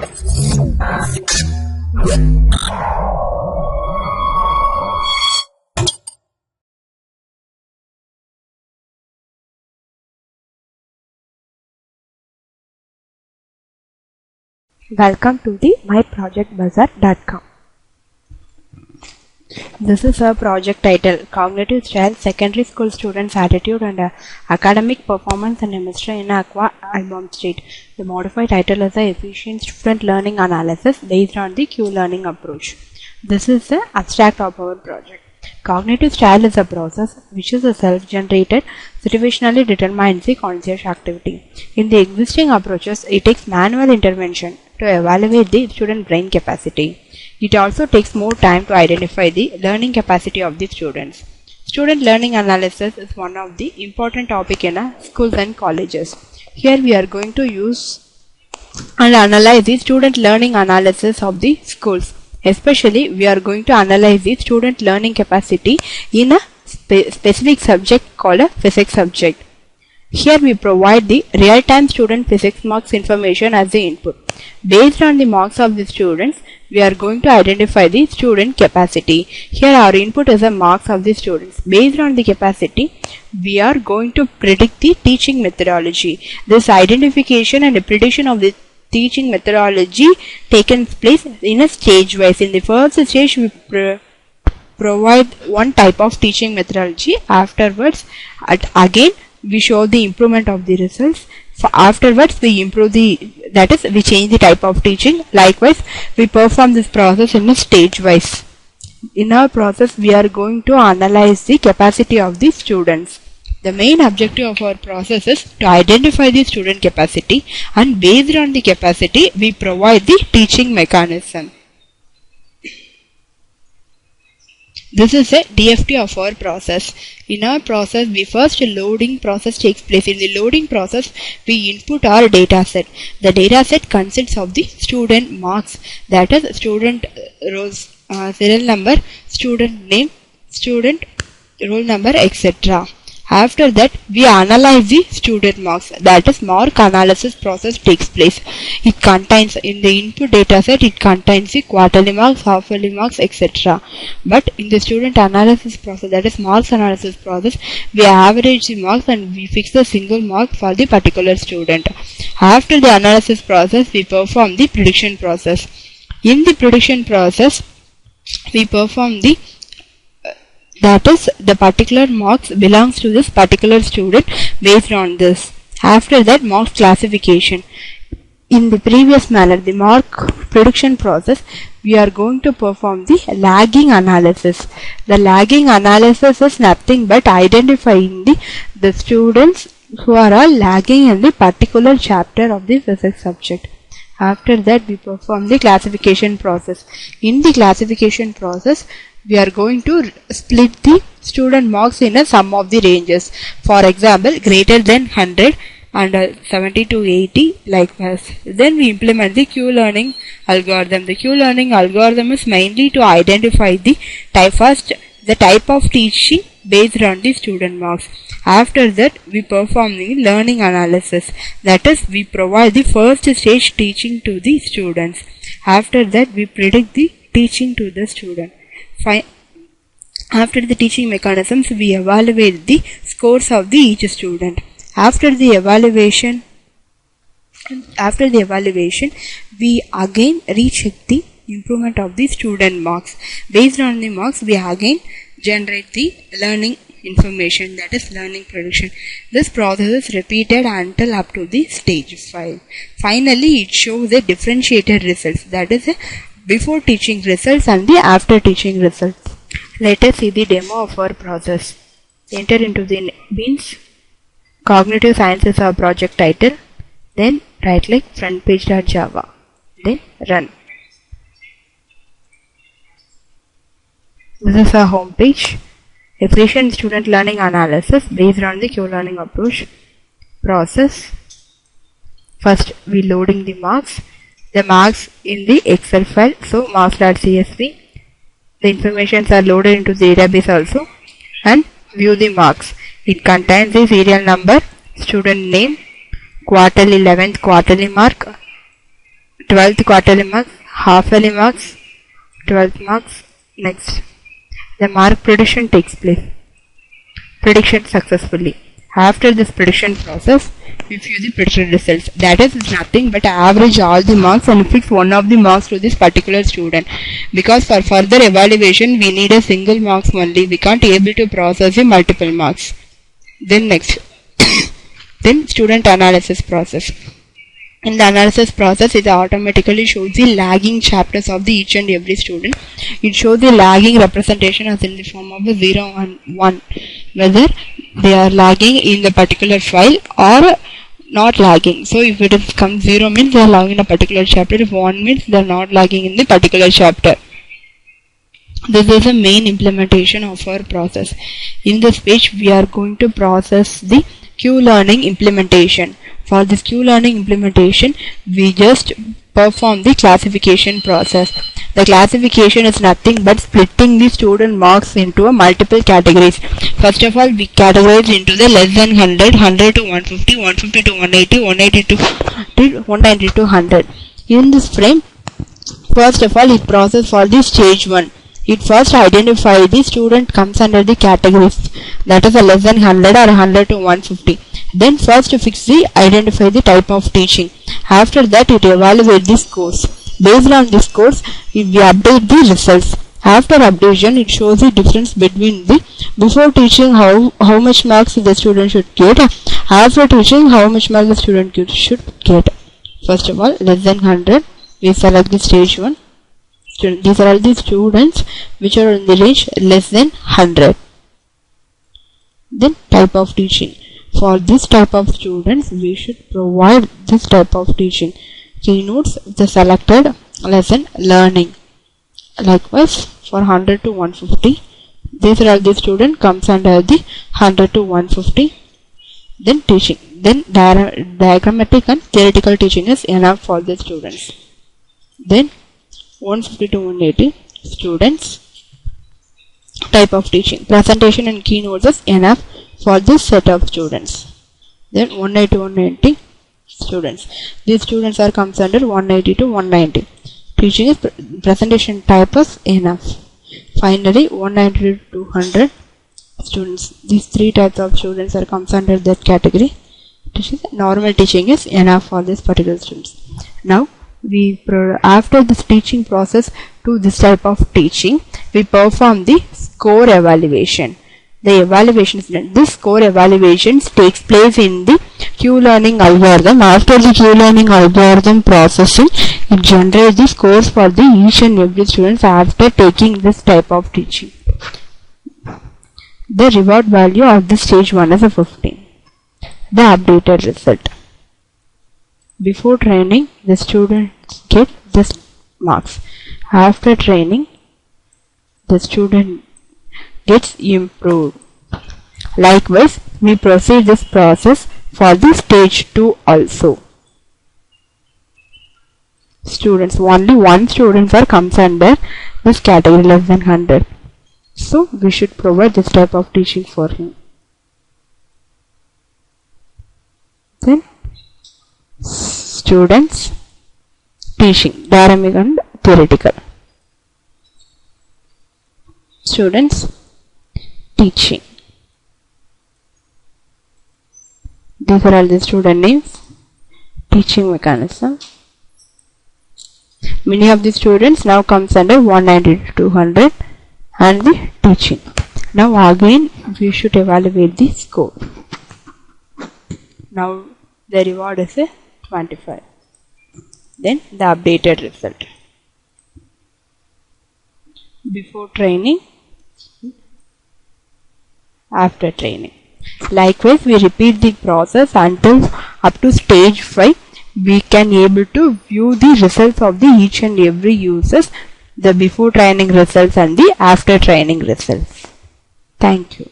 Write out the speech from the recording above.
Welcome to the myprojectbazaar.com. This is a project title, Cognitive Style, Secondary School Students' Attitude and Academic Performance and Chemistry in Aqua Album State. The modified title is the Efficient Student Learning Analysis based on the Q-Learning approach. This is the abstract of our project. Cognitive style is a process which is a self-generated, situationally determines the conscious activity. In the existing approaches, it takes manual intervention to evaluate the student brain capacity. It also takes more time to identify the learning capacity of the students. Student learning analysis is one of the important topics in schools and colleges. Here we are going to use and analyze the student learning analysis of the schools. Especially, we are going to analyze the student learning capacity in a specific subject called a physics subject. Here we provide the real-time student physics marks information as the input. Based on the marks of the students, we are going to identify the student capacity. Here our input is the marks of the students. Based on the capacity, we are going to predict the teaching methodology. This identification and prediction of the teaching methodology taken place in a stage wise. In the first stage, we provide one type of teaching methodology. Afterwards, again we show the improvement of the results. Afterwards, we improve we change the type of teaching. Likewise, we perform this process in a stage wise. In our process, we are going to analyze the capacity of the students. The main objective of our process is to identify the student capacity, and based on the capacity, we provide the teaching mechanism. This is a DFT of our process. In our process, the first loading process takes place. In the loading process, we input our data set. The data set consists of the student marks, that is student rows, serial number, student name, student roll number, etc. After that, we analyze the student marks, that is mark analysis process takes place. It contains, in the input data set, it contains the quarterly marks, half-yearly marks, etc. But in the student analysis process, that is marks analysis process, we average the marks and we fix the single mark for the particular student. After the analysis process, we perform the prediction process. In the prediction process, we perform that is, the particular marks belongs to this particular student based on this. After that, marks classification. In the previous manner, the mark prediction process, we are going to perform the lagging analysis. The lagging analysis is nothing but identifying the students who are all lagging in the particular chapter of the physics subject. After that, we perform the classification process. In the classification process, we are going to split the student marks in a sum of the ranges. For example, greater than 100 and 70 to 80, like this. Then we implement the Q-Learning algorithm. The Q-Learning algorithm is mainly to identify the type of teaching based on the student marks. After that, we perform the learning analysis. That is, we provide the first stage teaching to the students. After that, we predict the teaching to the student. After the teaching mechanisms, we evaluate the scores of each student. After the evaluation, we again recheck the improvement of the student marks. Based on the marks, we again generate the learning information, that is learning prediction. This process is repeated until up to the stage 5. Finally, it shows the differentiated results, that is before teaching results and the after teaching results. Let us see the demo of our process. Enter into the beans. Cognitive Science is our project title. Then right click frontpage.java. Then run. This is our home page. Efficient student learning analysis based on the Q-Learning approach. Process. First, we loading the marks. The marks in the Excel file, so marks.csv. The informations are loaded into the database also, and view the marks. It contains the serial number, student name, quarterly 11th quarterly mark, 12th quarterly marks, half yearly marks, 12th marks. Next, the mark prediction takes place. Prediction successfully. After this prediction process, we view the predicted results. That is nothing but average all the marks and fix one of the marks to this particular student. Because for further evaluation, we need a single marks only. We can't able to process the multiple marks. Then next, then student analysis process. In the analysis process, it automatically shows the lagging chapters of the each and every student. It shows the lagging representation as in the form of a 0 and 1, whether they are lagging in the particular file or not lagging. So if it is comes 0 means they are lagging in a particular chapter, if 1 means they are not lagging in the particular chapter. This is the main implementation of our process. In this page, we are going to process the Q-learning implementation. For this Q-learning implementation, we just perform the classification process. The classification is nothing but splitting the student marks into a multiple categories. First of all, we categorize into the less than 100, 100 to 150, 150 to 180, 180 to 190 to 100. In this frame, first of all, it process for the stage 1. It first identify the student comes under the categories, that is a less than 100 or 100 to 150. Then first identify the type of teaching. After that, it evaluate the scores. Based on this scores, we update the results. After updation, it shows the difference between the before teaching how much marks the student should get, after teaching how much marks the student should get. First of all, less than 100, we select the stage 1. These are all the students which are in the range less than 100. Then type of teaching. For this type of students, we should provide this type of teaching. Keynotes, the selected lesson learning. Likewise, for 100 to 150, these are all the student comes under the 100 to 150. Then teaching. Then diagrammatic and theoretical teaching is enough for the students. Then 150 to 180 students, type of teaching. Presentation and keynotes is enough for this set of students. Then 180 to 190 students. These students are comes under 180 to 190. Teaching is presentation type is enough. Finally, 190 to 200 students. These three types of students are comes under that category. Normal teaching is enough for this particular students. Now, after this teaching process to this type of teaching, we perform the score evaluation. The evaluation is done. This score evaluations takes place in the Q-learning algorithm. After the Q-learning algorithm processing, it generates the scores for the each and every students after taking this type of teaching. The reward value of the stage 1 is a 15. The updated result. Before training, the students get this marks. After training, the student gets improved. Likewise, we proceed this process for the stage 2 also. Students, only one student comes under this category less than 100. So, we should provide this type of teaching for him. Then, students teaching, dynamic and theoretical. Students teaching. These are all the student names. Teaching mechanism. Many of the students now comes under 190 to 200 and the teaching. Now again we should evaluate the score. Now the reward is a 25. Then the updated result. Before training, after training. Likewise, we repeat the process until up to stage 5. We can able to view the results of the each and every users, the before training results and the after training results. Thank you.